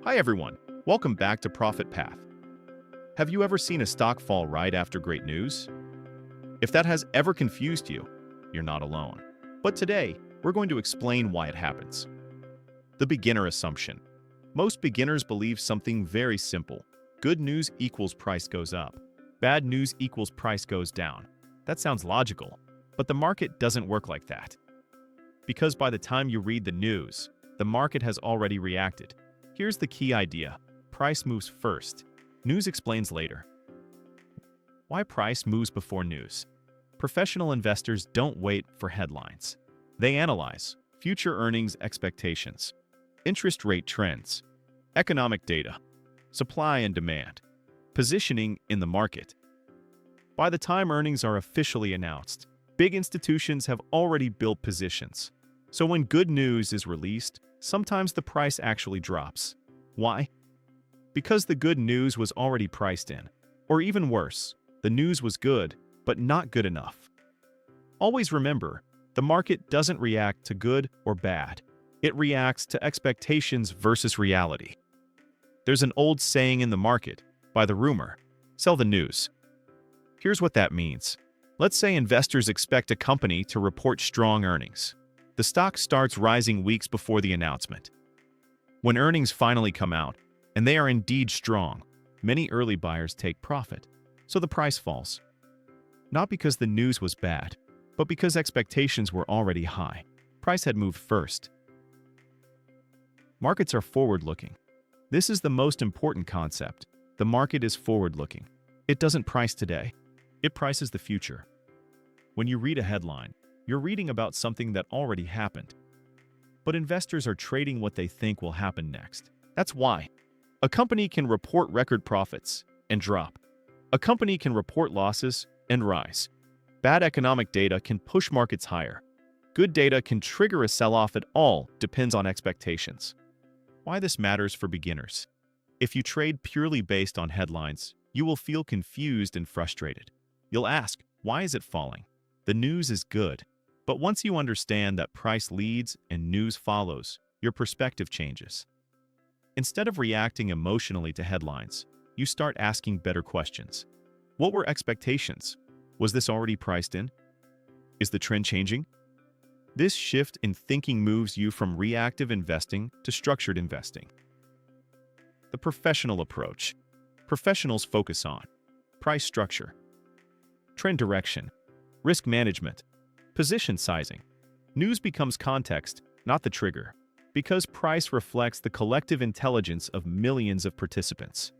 Hi everyone, welcome back to Profit Path. Have you ever seen a stock fall right after great news? If that has ever confused you, you're not alone. But today, we're going to explain why it happens. The beginner assumption. Most beginners believe something very simple. Good news equals price goes up. Bad news equals price goes down. That sounds logical, but the market doesn't work like that. Because by the time you read the news, the market has already reacted. Here's the key idea. Price moves first. News explains later. Why price moves before news? Professional investors don't wait for headlines. They analyze future earnings expectations, interest rate trends, economic data, supply and demand, positioning in the market. By the time earnings are officially announced, big institutions have already built positions. So when good news is released, sometimes the price actually drops. Why? Because the good news was already priced in. Or even worse, the news was good, but not good enough. Always remember, the market doesn't react to good or bad. It reacts to expectations versus reality. There's an old saying in the market, buy the rumor, sell the news. Here's what that means. Let's say investors expect a company to report strong earnings. The stock starts rising weeks before the announcement. When earnings finally come out, and they are indeed strong, many early buyers take profit, so the price falls. Not because the news was bad, but because expectations were already high. Price had moved first. Markets are forward-looking. This is the most important concept. The market is forward-looking. It doesn't price today. It prices the future. When you read a headline, you're reading about something that already happened. But investors are trading what they think will happen next. That's why. A company can report record profits and drop. A company can report losses and rise. Bad economic data can push markets higher. Good data can trigger a sell-off. It all depends on expectations. Why this matters for beginners. If you trade purely based on headlines, you will feel confused and frustrated. You'll ask, why is it falling? The news is good. But once you understand that price leads and news follows, your perspective changes. Instead of reacting emotionally to headlines, you start asking better questions. What were expectations? Was this already priced in? Is the trend changing? This shift in thinking moves you from reactive investing to structured investing. The professional approach. Professionals focus on price structure, trend direction, risk management, position sizing. News becomes context, not the trigger, because price reflects the collective intelligence of millions of participants.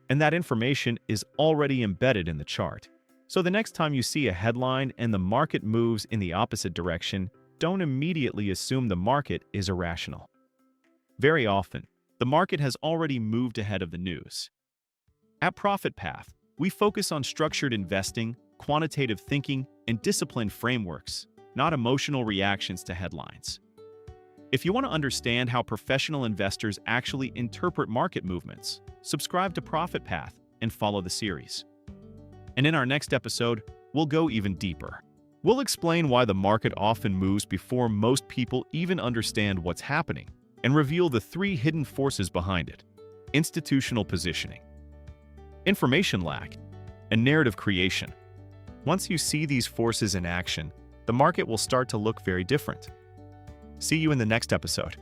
And that information is already embedded in the chart. So the next time you see a headline and the market moves in the opposite direction, don't immediately assume the market is irrational. Very often, the market has already moved ahead of the news. At Profit Path, we focus on structured investing, quantitative thinking, and disciplined frameworks, not emotional reactions to headlines. If you want to understand how professional investors actually interpret market movements, subscribe to Profit Path and follow the series. And in our next episode, we'll go even deeper. We'll explain why the market often moves before most people even understand what's happening, and reveal the 3 hidden forces behind it: institutional positioning, information lag, and narrative creation. Once you see these forces in action, the market will start to look very different. See you in the next episode.